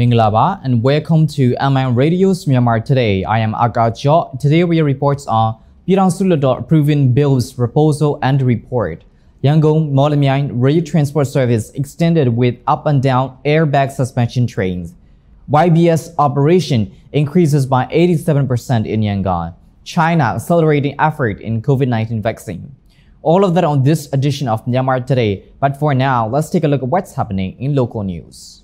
Mingalaba and welcome to Myanmar Radio's Myanmar Today. I am Agajot. Today we reports on Pyidaungsu Hluttaw approving bills proposal and report. Yangon-Mawlamyine rail transport service extended with up and down airbag suspension trains. YBS operation increases by 87% in Yangon. China accelerating effort in COVID-19 vaccine. All of that on this edition of Myanmar Today. But for now, let's take a look at what's happening in local news.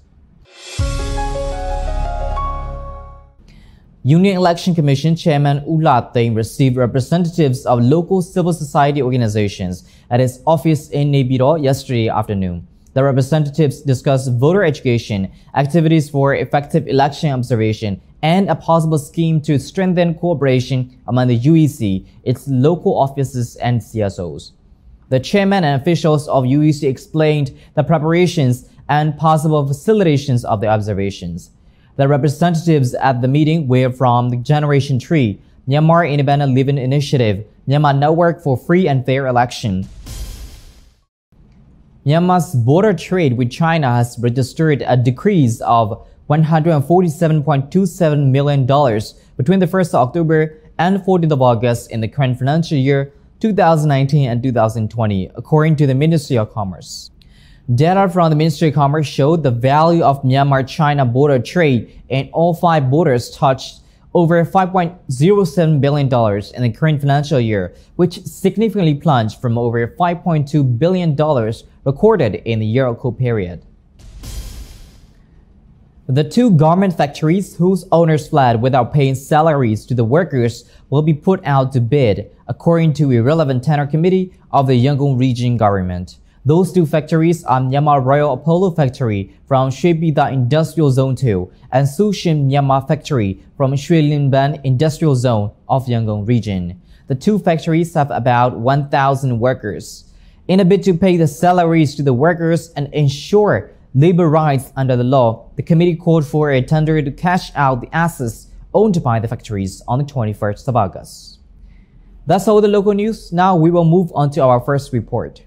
Union Election Commission Chairman Hluttaw received representatives of local civil society organizations at his office in Naypyidaw yesterday afternoon. The representatives discussed voter education, activities for effective election observation, and a possible scheme to strengthen cooperation among the UEC, its local offices and CSOs. The chairman and officials of UEC explained the preparations and possible facilitations of the observations. The representatives at the meeting were from the Generation Tree, Myanmar Independent Living Initiative, Myanmar Network for Free and Fair Election. Myanmar's border trade with China has registered a decrease of $147.27 million between the 1st of October and 14th of August in the current financial year 2019 and 2020, according to the Ministry of Commerce. Data from the Ministry of Commerce showed the value of Myanmar-China border trade in all 5 borders touched over $5.07 billion in the current financial year, which significantly plunged from over $5.2 billion recorded in the year-ago period. The 2 garment factories whose owners fled without paying salaries to the workers will be put out to bid, according to a relevant tenor committee of the Yangon region government. Those 2 factories are Myanmar Royal Apollo Factory from Shui Pida Industrial Zone 2 and Sushin Myanmar Factory from Shui Linban Industrial Zone of Yangon region. The 2 factories have about 1,000 workers. In a bid to pay the salaries to the workers and ensure labor rights under the law, the committee called for a tender to cash out the assets owned by the factories on the 21st of August. That's all the local news. Now we will move on to our first report.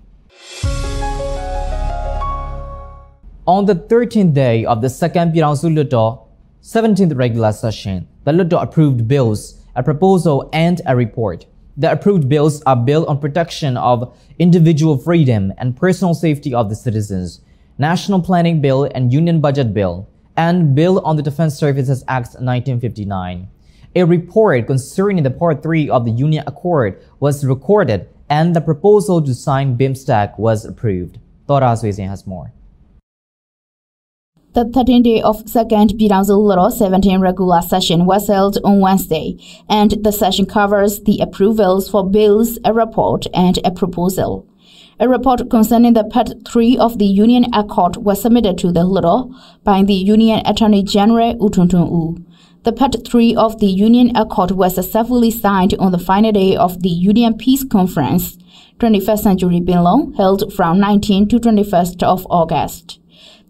On the 13th day of the second Pyidaungsu Hluttaw 17th regular session, the Hluttaw approved bills, a proposal and a report. The approved bills are Bill on Protection of Individual Freedom and Personal Safety of the Citizens, National Planning Bill and Union Budget Bill, and Bill on the Defense Services Act 1959. A report concerning the Part 3 of the Union Accord was recorded and the proposal to sign BIMSTEC was approved. Thora Swayzin has more. The 13th day of second Pyidaungsu Hluttaw 17 regular session was held on Wednesday, and the session covers the approvals for bills, a report, and a proposal. A report concerning the Part 3 of the Union Accord was submitted to the Hluttaw by the Union Attorney General U. The Part 3 of the Union Accord was successfully signed on the final day of the Union Peace Conference, 21st Century Binlong, held from 19 to 21st of August.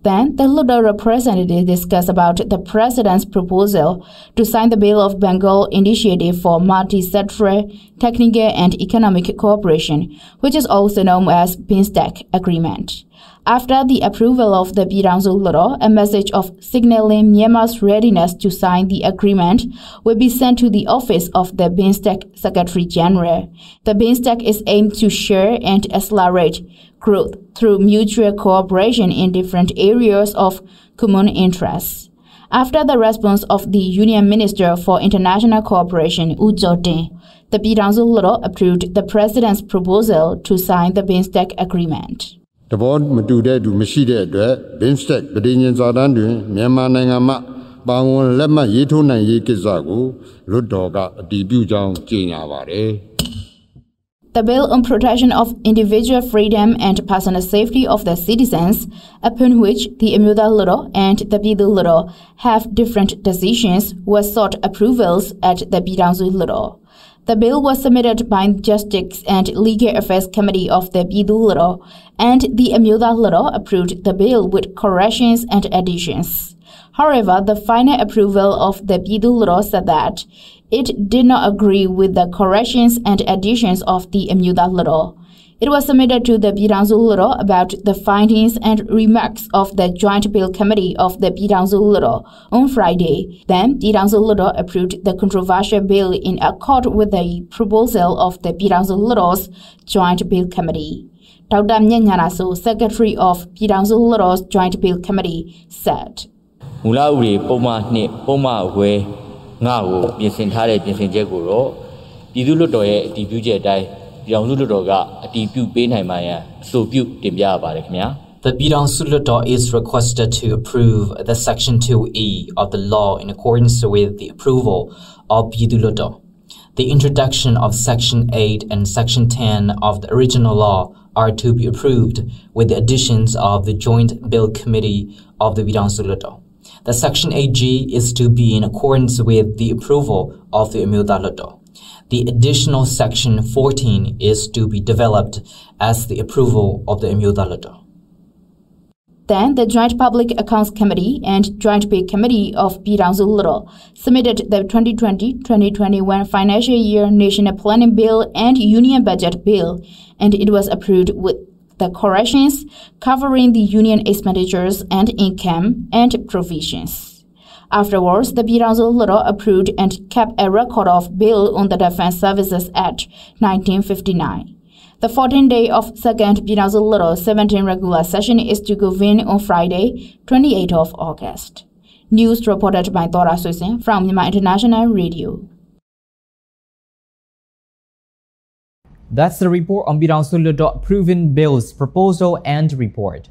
Then, the Hluttaw representatives discussed about the President's proposal to sign the Bill of Bengal Initiative for Multi-Sectoral, Technical and Economic Cooperation, which is also known as BIMSTEC Agreement. After the approval of the Pyidaungsu Hluttaw, a message of signaling Myanmar's readiness to sign the agreement will be sent to the office of the BIMSTEC Secretary General. The BIMSTEC is aimed to share and accelerate growth through mutual cooperation in different areas of common interest. After the response of the Union Minister for International Cooperation, the Pyidaungsu Hluttaw approved the President's proposal to sign the BIMSTEC Agreement. The board Matude to Machide, BIMSTEC, Bedinian Zadan, Myanmar Nangama, Bangon Lema Yetuna Yikizagu, Hluttaw, debut Jang Jinavare. The Bill on Protection of Individual Freedom and Personal Safety of the Citizens, upon which the Myanmar Hluttaw and the Pyidaungsu Hluttaw have different decisions, was sought approvals at the Pyidaungsu Hluttaw. The bill was submitted by the Justice and Legal Affairs Committee of the Pyidaungsu Hluttaw, and the Myanmar Hluttaw approved the bill with corrections and additions. However, the final approval of the Pyidaungsu Hluttaw said that it did not agree with the corrections and additions of the Myanmar Hluttaw. It was submitted to the Pyidaungsu Hluttaw about the findings and remarks of the Joint Bill Committee of the Pyidaungsu Hluttaw on Friday. Then, Pyidaungsu Hluttaw approved the controversial bill in accord with the proposal of the Pyidaungsu Hluttaw's Joint Bill Committee. Dr. Myanmar Today, Secretary of Pyidaungsu Hluttaw's Joint Bill Committee, said, Mulauri Poma Ni Poma Way Ngao, Piensin Tare, Piensin Jaguro, Pidulutoe, Dibuja Dai, Pyidaungsu Dibu Benhaimaya, so Pu Dimya Barakmia. The Pyidaungsu Hluttaw is requested to approve the Section 2E of the law in accordance with the approval of Pyidaungsu Hluttaw. The introduction of Section 8 and Section 10 of the original law are to be approved with the additions of the Joint Bill Committee of the Pyidaungsu Hluttaw. The Section 8G is to be in accordance with the approval of the Myanmar Today. The additional Section 14 is to be developed as the approval of the Myanmar Today. Then, the Joint Public Accounts Committee and Joint Bill Committee of Pyidaungsu Hluttaw submitted the 2020-2021 Financial Year National Planning Bill and Union Budget Bill, and it was approved with the corrections covering the union expenditures and income and provisions. Afterwards, the Pyidaungsu Hluttaw approved and kept a record of Bill on the Defense Services Act 1959. The 14th day of 2nd Pyidaungsu Hluttaw 17 regular session is to convene on Friday, 28th of August. News reported by Dora Susin from Myanmar International Radio. That's the report on Pyidaungsu Hluttaw approving bills, proposal and report.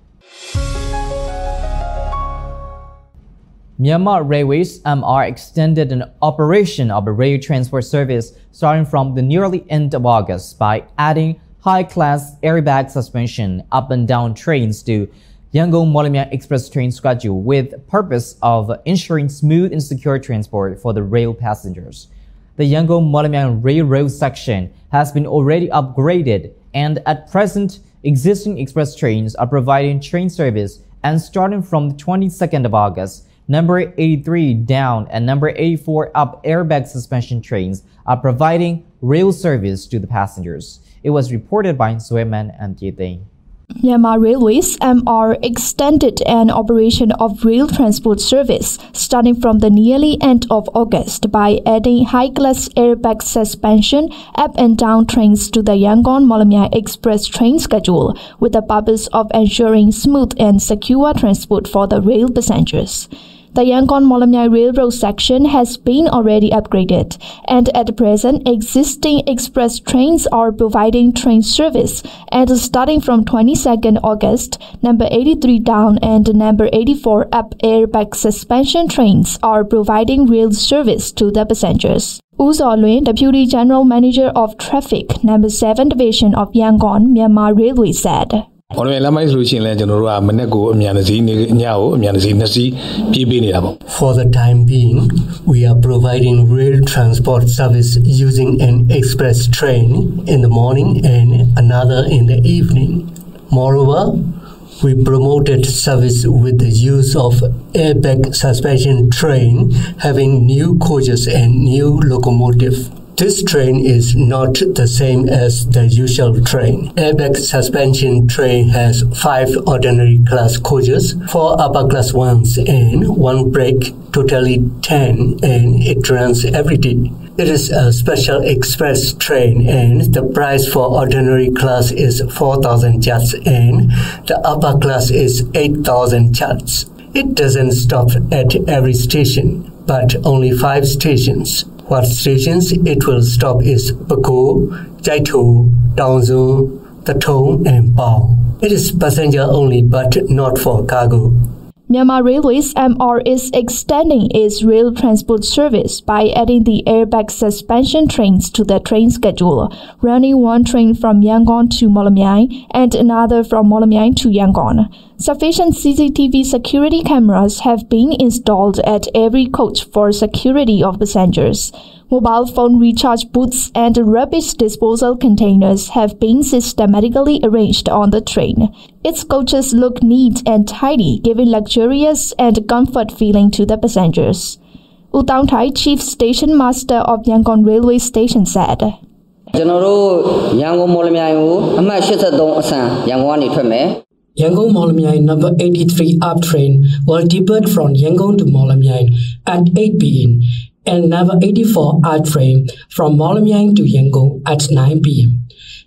Myanmar Railways MR extended an operation of a rail transport service starting from the nearly end of August by adding high-class airbag suspension up and down trains to Yangon-Mawlamyine express train schedule with purpose of ensuring smooth and secure transport for the rail passengers. The Yangon-Mawlamyine railroad section has been already upgraded, and at present, existing express trains are providing train service, and starting from the 22nd of August, number 83 down and number 84 up airbag suspension trains are providing rail service to the passengers. It was reported by Sueman and Pyidaungsu. Myanmar Railways MR extended an operation of rail transport service starting from the nearly end of August by adding high-class airbag suspension up and down trains to the Yangon-Mawlamyine express train schedule with the purpose of ensuring smooth and secure transport for the rail passengers. The Yangon-Mawlamyine railroad section has been already upgraded, and at present, existing express trains are providing train service, and starting from 22nd August, number 83 down and number 84 up airbag suspension trains are providing rail service to the passengers. U Zawlwin, Deputy General Manager of Traffic, number 7 Division of Yangon, Myanmar Railway said. For the time being, we are providing rail transport service using an express train in the morning and another in the evening. Moreover, we promoted service with the use of airbag suspension train having new coaches and new locomotive. This train is not the same as the usual train. Airbag suspension train has 5 ordinary class coaches, 4 upper class ones and 1 brake, totally 10, and it runs every day. It is a special express train and the price for ordinary class is 4,000 kyats and the upper class is 8,000 kyats. It doesn't stop at every station, but only 5 stations. What stations it will stop is Bako, Jaito, Pyidaungsu, Hluttaw, and Pao. It is passenger only but not for cargo. Myanmar Railways MR is extending its rail transport service by adding the airbag suspension trains to the train schedule, running 1 train from Yangon to Mawlamyine and another from Mawlamyine to Yangon. Sufficient CCTV security cameras have been installed at every coach for security of passengers. Mobile phone recharge booths and rubbish disposal containers have been systematically arranged on the train. Its coaches look neat and tidy, giving luxurious and comfort feeling to the passengers. U Taung Thai, Chief Station Master of Yangon Railway Station, said, Yangon-Mawlamyine အမှတ်83အဆန်ရန်ကုန်ကနေထွက်မယ် Yangon-Mawlamyine number 83 up train will depart from Yangon to Mawlamyine at 8 p.m. and number 84 up train from Mawlamyine to Yangon at 9 p.m.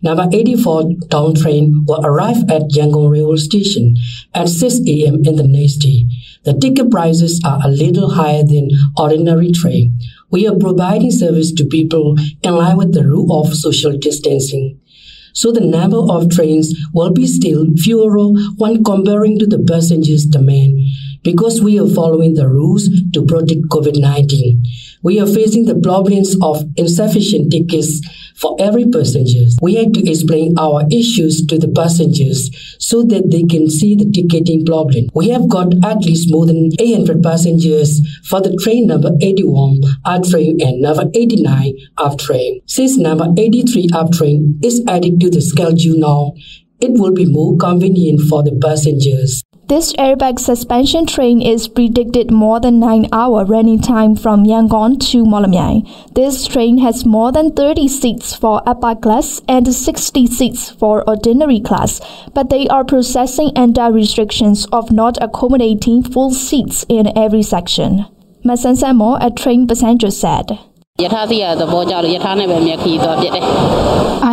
Number 84 down train will arrive at Yangon railway station at 6 a.m. in the next day. The ticket prices are a little higher than ordinary train. We are providing service to people in line with the rule of social distancing. So the number of trains will be still fewer when comparing to the passengers' demand, because we are following the rules to protect COVID-19. We are facing the problems of insufficient tickets for every passenger. We have to explain our issues to the passengers so that they can see the ticketing problem. We have got at least more than 800 passengers for the train number 81 up train and number 89 up train. Since number 83 up train is added to the schedule now, it will be more convenient for the passengers. This airbag suspension train is predicted more than 9-hour running time from Yangon to Mawlamyine. This train has more than 30 seats for upper class and 60 seats for ordinary class, but they are processing under restrictions of not accommodating full seats in every section. Masansamo, a train passenger, said. I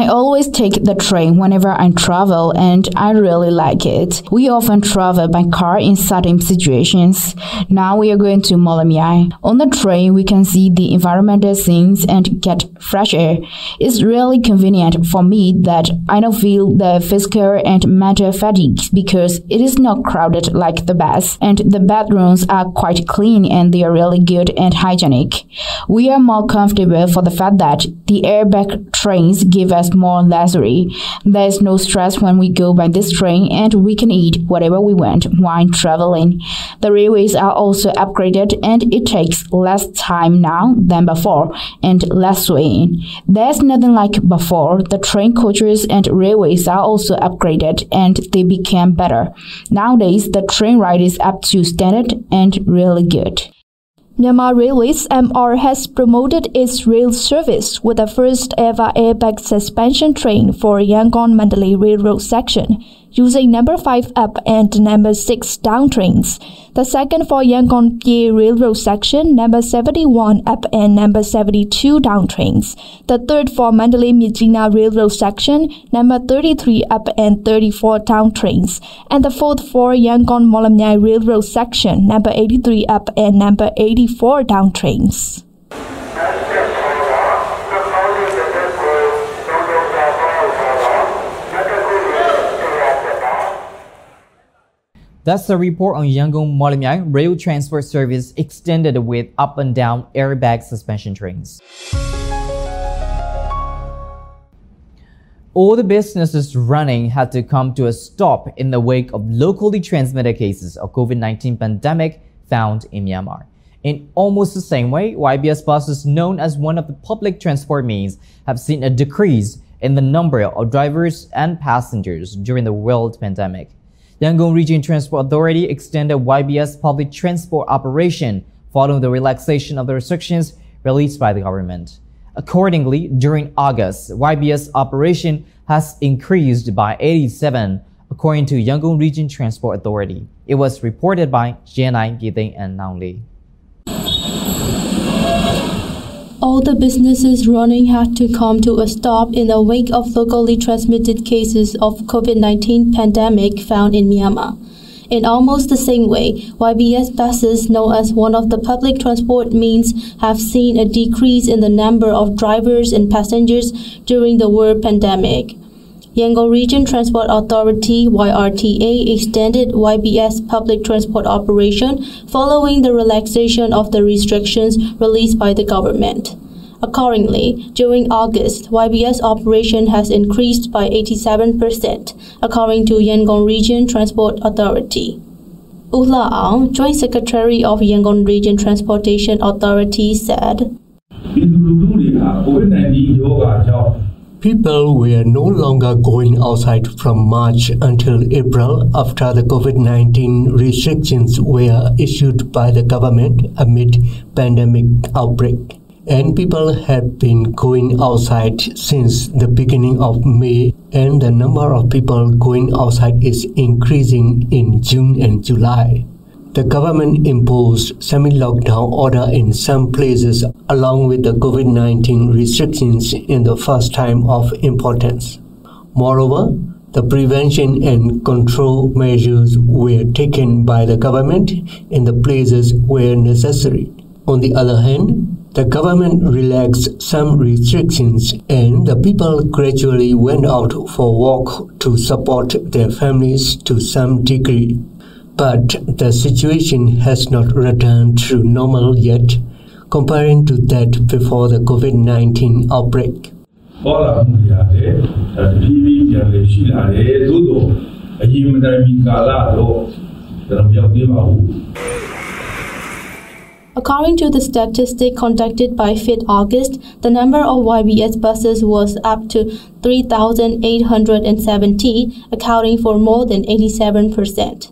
always take the train whenever I travel and I really like it. We often travel by car in certain situations. Now we are going to Mawlamyine. On the train we can see the environmental scenes and get fresh air. It's really convenient for me that I don't feel the physical and mental fatigue because it is not crowded like the bus, and the bathrooms are quite clean and they are really good and hygienic. We are more comfortable for the fact that the airbag trains give us more luxury. There is no stress when we go by this train and we can eat whatever we want while traveling. The railways are also upgraded and it takes less time now than before and less swaying. There's nothing like before. The train coaches and railways are also upgraded and they became better. Nowadays, the train ride is up to standard and really good. Myanmar Railways MR has promoted its rail service with the first ever airbag suspension train for Yangon-Mandalay Railroad section, using number 5 up and number 6 down trains. The second for Yangon-Pye Railroad section, number 71 up and number 72 down trains. The third for Mandalay-Myitkyina Railroad section, number 33 up and 34 down trains. And the fourth for Yangon-Mawlamyine Railroad section, number 83 up and number 84 down trains. That's the report on Yangon-Mawlamyine rail transport service extended with up and down airbag suspension trains. All the businesses running had to come to a stop in the wake of locally transmitted cases of COVID-19 pandemic found in Myanmar. In almost the same way, YBS buses, known as one of the public transport means, have seen a decrease in the number of drivers and passengers during the world pandemic. Yangon Region Transport Authority extended YBS public transport operation following the relaxation of the restrictions released by the government. Accordingly, during August, YBS operation has increased by 87, according to Yangon Region Transport Authority. It was reported by Jianai, Pyidaungsu and Nauli. All the businesses running had to come to a stop in the wake of locally transmitted cases of COVID-19 pandemic found in Myanmar. In almost the same way, YBS buses, known as one of the public transport means, have seen a decrease in the number of drivers and passengers during the world pandemic. Yangon Region Transport Authority (YRTA) extended YBS public transport operation following the relaxation of the restrictions released by the government. Accordingly, during August, YBS operation has increased by 87%, according to Yangon Region Transport Authority. Hluttaw, Joint Secretary of Yangon Region Transportation Authority, said, People were no longer going outside from March until April after the COVID-19 restrictions were issued by the government amid pandemic outbreak. and people have been going outside since the beginning of May, and the number of people going outside is increasing in June and July. The government imposed semi-lockdown order in some places along with the COVID-19 restrictions in the first time of importance. Moreover, the prevention and control measures were taken by the government in the places where necessary. On the other hand, the government relaxed some restrictions and the people gradually went out for walk to support their families to some degree. But the situation has not returned to normal yet, comparing to that before the COVID-19 outbreak. According to the statistic conducted by Pyidaungsu, the number of YBS buses was up to 3,870, accounting for more than 87%.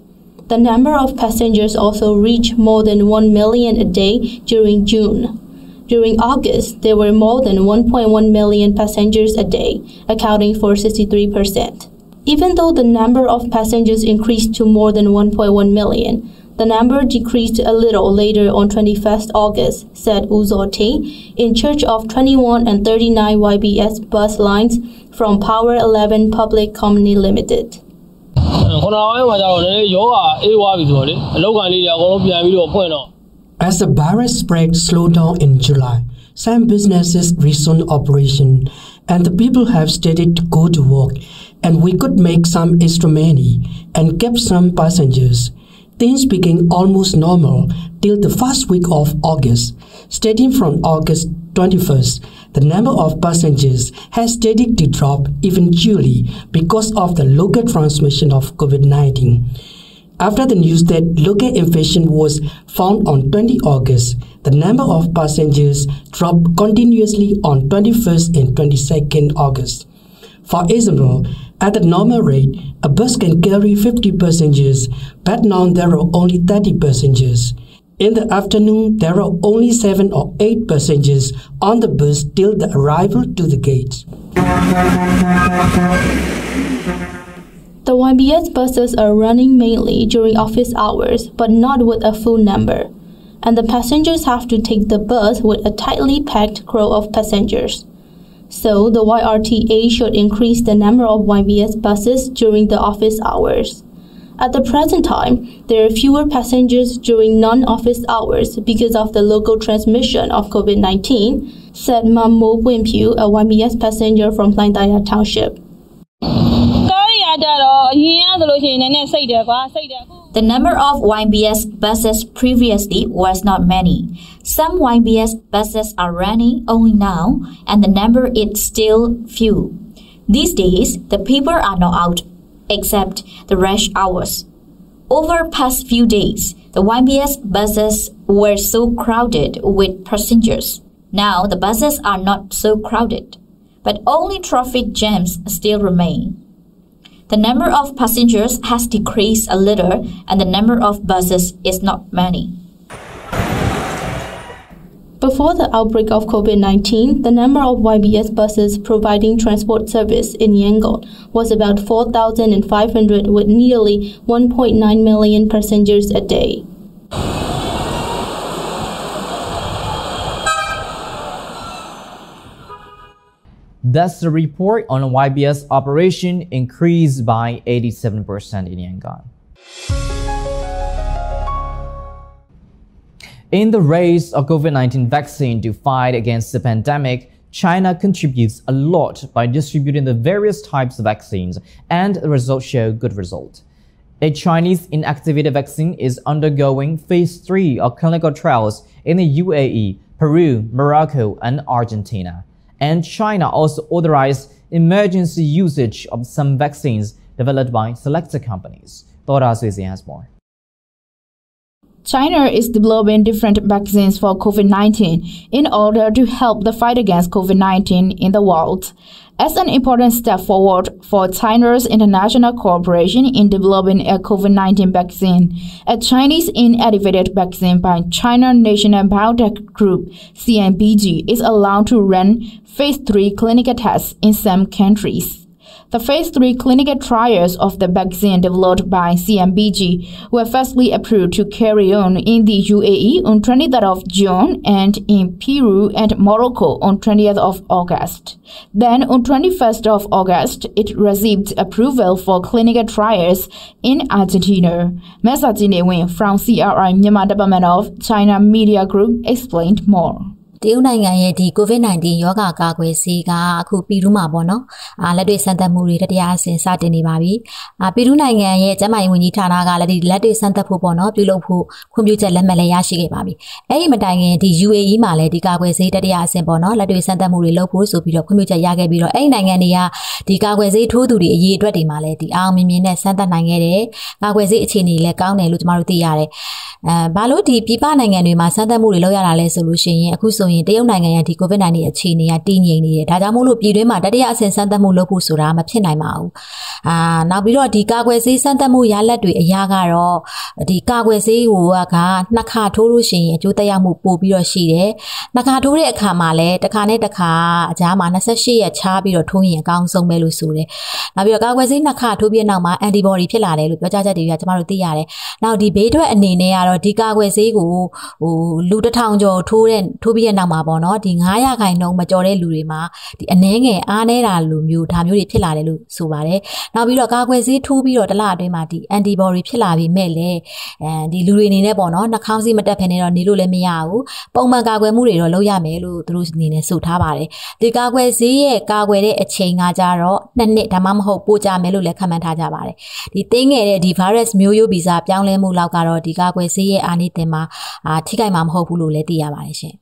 The number of passengers also reached more than 1 million a day during June. During August, there were more than 1.1 million passengers a day, accounting for 63%. Even though the number of passengers increased to more than 1.1 million, the number decreased a little later on 21st August, said Hluttaw, in charge of 21 and 39 YBS bus lines from Power 11 Public Company Limited. As the virus spread slowed down in July, some businesses resumed operation and the people have started to go to work, and we could make some extra money and kept some passengers. Things became almost normal till the first week of August. Starting from August 21st, the number of passengers has started to drop eventually because of the local transmission of COVID-19. After the news that local infection was found on 20 August, the number of passengers dropped continuously on 21st and 22nd August. For example, at the normal rate, a bus can carry 50 passengers, but now there are only 30 passengers. In the afternoon, there are only 7 or 8 passengers on the bus till the arrival to the gate. The YBS buses are running mainly during office hours, but not with a full number, and the passengers have to take the bus with a tightly packed crew of passengers. So the YRTA should increase the number of YBS buses during the office hours. At the present time, there are fewer passengers during non-office hours because of the local transmission of COVID-19, said Mo Winpyu, a YBS passenger from Pyidaungsu Township. The number of YBS buses previously was not many. Some YBS buses are running only now, and the number is still few. These days, the people are not out, except the rush hours. Over past few days, the YBS buses were so crowded with passengers. Now the buses are not so crowded, but only traffic jams still remain. The number of passengers has decreased a little, and the number of buses is not many. Before the outbreak of COVID-19, the number of YBS buses providing transport service in Yangon was about 4,500 with nearly 1.9 million passengers a day. Thus, the report on YBS operation increased by 87% in Yangon. In the race of COVID-19 vaccine to fight against the pandemic, China contributes a lot by distributing the various types of vaccines, and the results show good results. A Chinese inactivated vaccine is undergoing phase 3 of clinical trials in the UAE, Peru, Morocco, and Argentina. And China also authorized emergency usage of some vaccines developed by selected companies. Pyidaungsu has more. China is developing different vaccines for COVID-19 in order to help the fight against COVID-19 in the world. As an important step forward for China's international cooperation in developing a COVID-19 vaccine, a Chinese inactivated vaccine by China National Biotech Group (CNBG) is allowed to run phase 3 clinical tests in some countries. The phase 3 clinical trials of the vaccine developed by CNBG were firstly approved to carry on in the UAE on 23rd of June and in Peru and Morocco on 20th of August. Then on 21st of August, it received approval for clinical trials in Argentina. Mesa Jinewin from CRI Myanmar Department of China Media Group explained more. တရုတ်နိုင်ငံရဲ့ဒီ COVID-19 ရောဂါကာကွယ်ဆေးကအခုပြည်သူ့မှာပေါ့နော်လက်တွေ့စမ်းသပ်မှုတွေတတိယအဆင့်စတင်နေပါပြီပြည်သူ့နိုင်ငံရဲ့ကျန်းမာရေးဝန်ကြီးဌာနကလည်းဒီလက်တွေ့စမ်းသပ်ဖို့ပေါ့နော်ပြုလုပ်ဖို့ခွင့်ပြုချက်လက်မှတ်လည်းရရှိခဲ့ပါပြီအဲ့ဒီမတိုင်ခင်ဒီ UAE မှာလည်းဒီကာကွယ်ဆေးတတိယအဆင့်ပေါ့နော်လက်တွေ့စမ်းသပ်မှုတွေလုပ်ဖို့ဆိုပြီးတော့ခွင့်ပြုချက်ရခဲ့ပြီးတော့အဲ့ဒီနိုင်ငံတွေကဒီကာကွယ်ဆေးထိုးသူတွေအရေးအတွက်တွေမှာလည်းဒီအောင်မြင်မြင်နဲ့စမ်းသပ်နိုင်ခဲ့တယ်ကာကွယ်ဆေးအခြေအနေလည်းကောင်းတယ်လို့ကျမတို့သိရတယ်ဘာလို့ဒီပြည်ပနိုင်ငံတွေမှာစမ်းသပ်မှုတွေလုပ်ရတာလဲဆိုလို့ရှိရင်အခုဆိုရင်တရုတ်နိုင်ငံရဲ့ဒီ COVID-19 အခြေအနေကတည်ငြိမ်နေတယ်ဒါကြောင့်မို့လို့ပြည်တွင်းမှာတတိယအဆင့်စမ်းသပ်မှုလုပ်ဖို့ဆိုတာမဖြစ်နိုင်ပါဘူးနောက်ပြီးတော့ဒီကာကွယ်ဆေးစမ်းသပ်မှုရလဒ်တွေအရာကတော့ဒီကာကွယ်ဆေးကိုကနှစ်ခါထိုးလို့ရှိရင်အကျိုးသက်ရောက်မှုပိုပြီးတော့ရှိတယ်နှစ်ခါထိုးတဲ့အခါမှာလည်းတစ်ခါနဲ့တစ်ခါအကြားမှာ28ရက်ခြားပြီးတော့ထိုးရင်အကောင်းဆုံးပဲလို့ဆိုတယ်နောက်ပြီးတော့ကာကွယ်ဆေးနှစ်ခါထိုးပြီးနောက်မှာ antibody ဖြစ်လာတယ်လို့ပြောကြားချက်တွေကကျမတို့သိရတယ်နောက်ဒီဘေးထွက်အနေနဲ့ကတော့ဒီကာကွယ်ဆေးကိုလူ1000ကျော်ထိုးပြီးတဲ့နောက်မှာပေါ့နော်ဒီ900ခိုင်နှုန်းမကျော်တဲ့လူတွေမှာဒီအနည်းငယ်အားနည်းတာလိုမျိုးဒါမျိုးတွေဖြစ်လာတယ်လို့ဆိုပါတယ်နောက်ပြီးတော့ကာကွယ်ဆေးထိုးပြီးတော့တစ်လအတွင်းမှာဒီ antibody ဖြစ်လာပြီးမဲ့လေဒီလူတွေအနေနဲ့ပေါ့နော်နှာခေါင်းစည်းမတက်ဖ ೇ နဲ့တော့နေလို့လည်းမရဘူးပုံမှန်ကာကွယ်မှုတွေတော့လုပ်ရမယ်လို့သူတို့အနေနဲ့ဆိုထားပါတယ်ဒီကာကွယ်ဆေးရဲ့ကာကွယ်တဲ့အချိန်ကကြတော့2နှစ်ဒါမှမဟုတ်ပိုကြမယ်လို့လည်းခန့်မှန်းထားကြပါတယ်ဒီသိငယ်တဲ့ဒီ virus မျိုးရိုးဗီဇပြောင်းလဲမှုလောက်ကတော့ဒီကာကွယ်ဆေးရဲ့အာနိသင်မှာထိခိုက်မှာမဟုတ်ဘူးလို့လည်းသိရပါတယ်ရှင်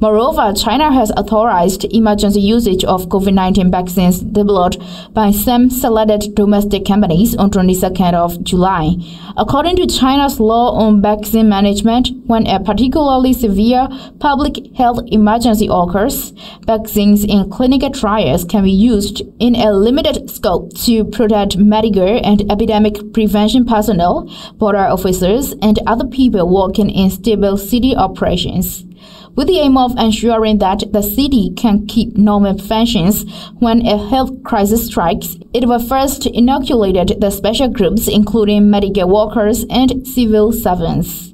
Moreover, China has authorized emergency usage of COVID-19 vaccines developed by some selected domestic companies on 22nd of July. According to China's law on vaccine management, when a particularly severe public health emergency occurs, vaccines in clinical trials can be used in a limited scope to protect medical and epidemic prevention personnel, border officers, and other people working in stable city operations. With the aim of ensuring that the city can keep normal functions when a health crisis strikes, it was first inoculated the special groups including medical workers and civil servants.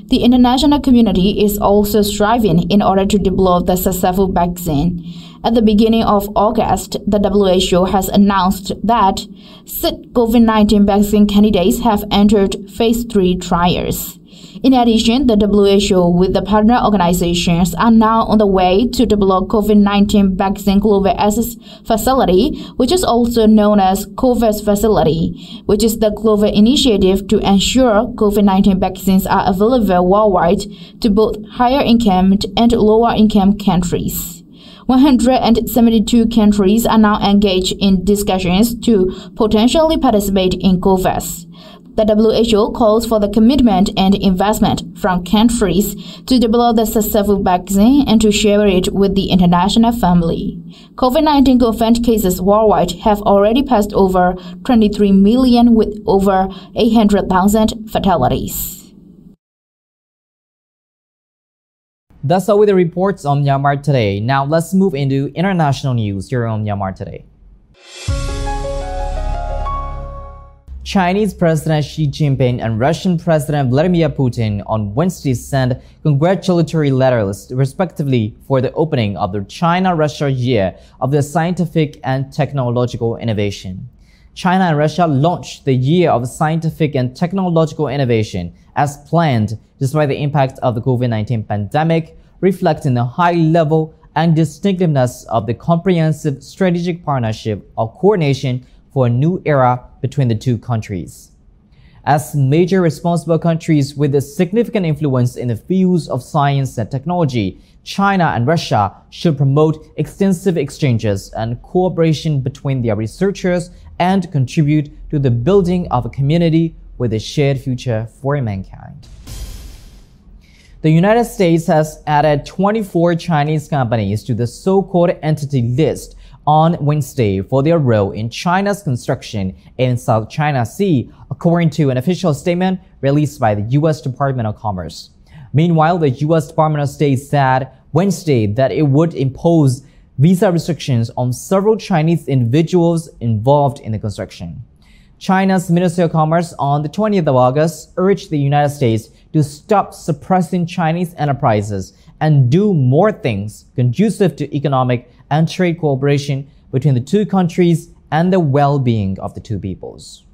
The international community is also striving in order to develop the successful vaccine. At the beginning of August, the WHO has announced that 6 COVID-19 vaccine candidates have entered phase 3 trials. In addition, the WHO with the partner organizations are now on the way to develop COVID-19 vaccine global access facility, which is also known as COVAX facility, which is the global initiative to ensure COVID-19 vaccines are available worldwide to both higher income and lower income countries. 172 countries are now engaged in discussions to potentially participate in COVAX. The WHO calls for the commitment and investment from countries to develop the successful vaccine and to share it with the international family. COVID-19 confirmed cases worldwide have already passed over 23 million with over 800,000 fatalities. That's all with the reports on Myanmar Today. Now let's move into international news here on Myanmar Today. Chinese President Xi Jinping and Russian President Vladimir Putin on Wednesday sent congratulatory letters, respectively, for the opening of the China-Russia Year of the Scientific and Technological Innovation. China and Russia launched the Year of Scientific and Technological Innovation as planned, despite the impact of the COVID-19 pandemic, reflecting the high level and distinctiveness of the comprehensive strategic partnership or coordination for a new era between the two countries. As major responsible countries with a significant influence in the fields of science and technology, China and Russia should promote extensive exchanges and cooperation between their researchers and contribute to the building of a community with a shared future for mankind. The United States has added 24 Chinese companies to the so-called entity list on Wednesday for their role in China's construction in South China Sea, according to an official statement released by the U.S. Department of Commerce. Meanwhile, the U.S. Department of State said Wednesday that it would impose visa restrictions on several Chinese individuals involved in the construction. China's Ministry of Commerce on the 20th of August urged the United States to stop suppressing Chinese enterprises and do more things conducive to economic and trade cooperation between the two countries and the well-being of the two peoples.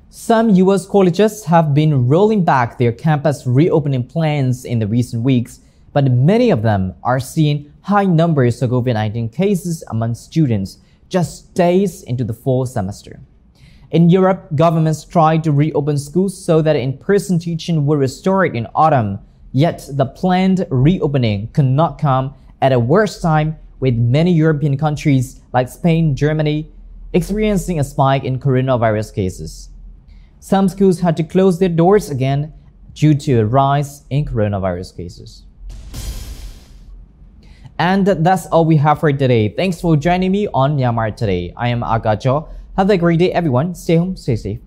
Some U.S. colleges have been rolling back their campus reopening plans in the recent weeks, but many of them are seeing high numbers of COVID-19 cases among students just days into the fall semester. In Europe, governments tried to reopen schools so that in-person teaching would restore in autumn, yet the planned reopening could not come at a worse time, with many European countries like Spain, Germany, experiencing a spike in coronavirus cases. Some schools had to close their doors again due to a rise in coronavirus cases. And that's all we have for today. Thanks for joining me on Myanmar Today. I am Agacho. Have a great day, everyone. Stay home, stay safe.